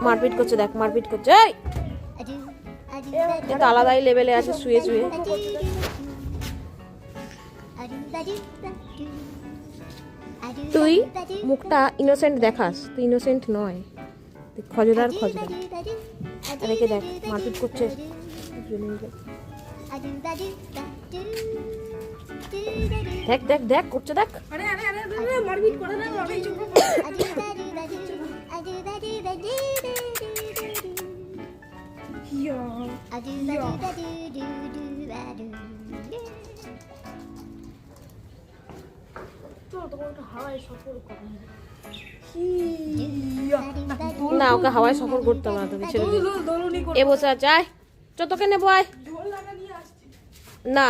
মারপিট করছে, দেখ মারপিট করছে। এটা আলাদাই লেভেলে আছে শুয়ে শুয়ে। তুই মুখটা ইনোসেন্ট দেখাস, তুই ইনোসেন্ট নয়, তুই খজরার খজরা। এদিকে দেখ মারপিট করছে। দেখ দেখ দেখ করছে, দেখ। মারপিট করে না। না, ওকে হাওয়ায় সফর করতে হবে না, তুমি ছেড়ে দে। এ বসে আছে, আয় চ তোকে নেবো, আয়। না